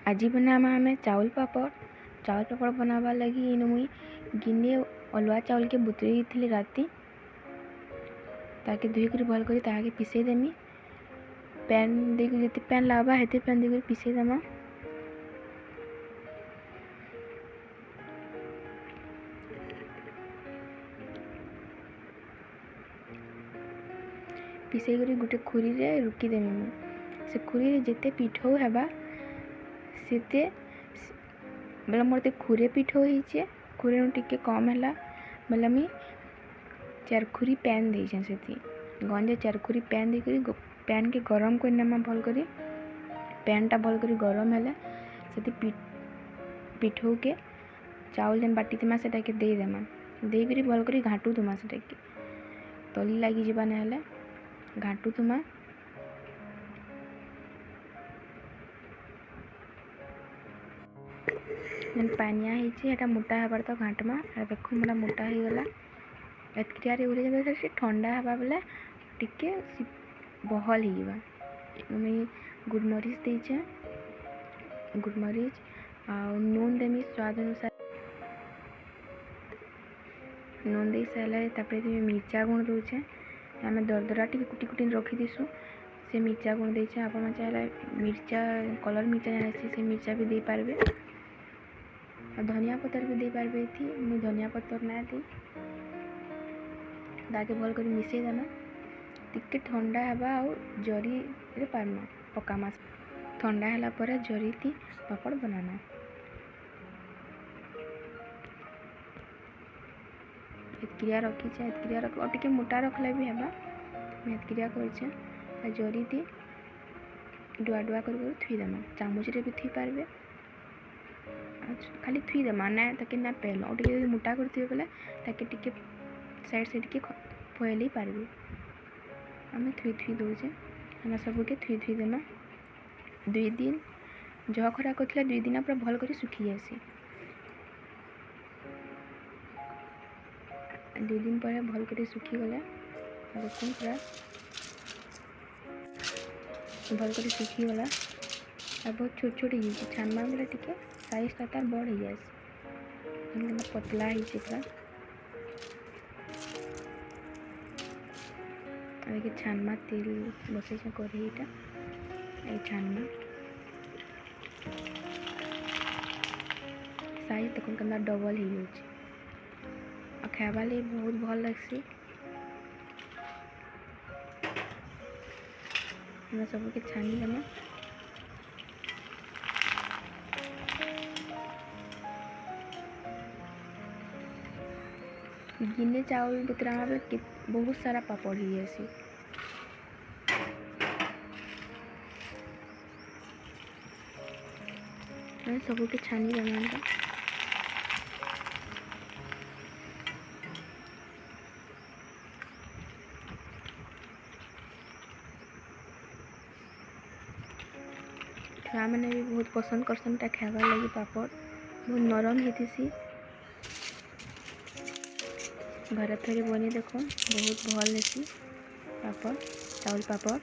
आज बनामा हमें चावल पापड़ बनावा लगी इन मुई गिने अलुआ चावल के बुतरी थी राति ताकि धुई कर भल कर ताके पिसे देमी पैन दे जिते पैन लावा हेते पैन दे पिसे देमा पिसे कर गोटे खुरी रे रुकी देमी से खुरी रे जिते पिठौ हेबा सीते बेला मोर खुरे पिठौ होइछे खुरे टिके कम है बेला मुई चारखुरी पैन देछे से गंजे चारखुरी पैन देकर पैन के गरम कर नेमा भल करी पैन टा भल करी गरम है से पिठौ के चावल जेन बाटी थीमा से दे देमा दे करी भल करी घाटू थुमा से तली लगी जीवा ना घाटू थुमा जेन पानिया है मोटा हबार तो घाटमा देख मोटा मोटा हो गला एतक्रिया उड़े से ठंडा हवा बेले टिके बहल हो मुई गुड़मरीच देचे गुड़मरीच आ नून देमी स्वाद अनुसार नून दे सारे तापर मिर्चा गुण दूचे आम दरदरा टी कुटी कुटी रखी दीसु से मिर्चा गुण देचे आप चाहे मिर्चा कलर मिर्चा जहाँ से मिर्चा भी दे पारबे धनिया पत्तर भी दे पारबे थी मुझे धनिया पत्तर ना दी ताकि भल कर मिसई देमा टिके ठंडा हवा और जरी रे पारमा पकामा ठंडा हला पर जरी थी पापड़ बनाना एतक्रिया रखी एतक्रिया रख और टिके मोटा रखले भी हवा मैं एतक्रिया कर जरी थी डुआ डुआ कर थुई देमा चामच रे भी थुई पारबे खाली थुई देमा ना ताकि ना पेल और टिके मोटा कर बेले ताकि टिके साइड साइड के फैल पारबे आम थुई थुई दौचे आम सबके थुई थुई देमा 2 दिन जह खरा कर 2 दिन पूरा भल कर सुखी जासी 2 दिन पर भल कर सुखी गला देख पूरा भल कर सुखी गला बहुत छोट छोट हो छानमा बेले टिके साइज टा तार बड़ हो जाए पतला हो पूरा देखिए छानमा तेल बसई कढ़ईटा ये छानमा साइज देख के डबल हो जाए खावा लगे बहुत भल लगसी सबके छानी देमा गिने चावल बुतरा बहुत सारा पापड़ हो जासी सबके छानी देमा छुआ मैंने भी बहुत पसंद करसन खावा लगी पापड़ बहुत नरम होती घर थोड़ी बनी देख बहुत भल हेसी पापड़ चावल पापड़।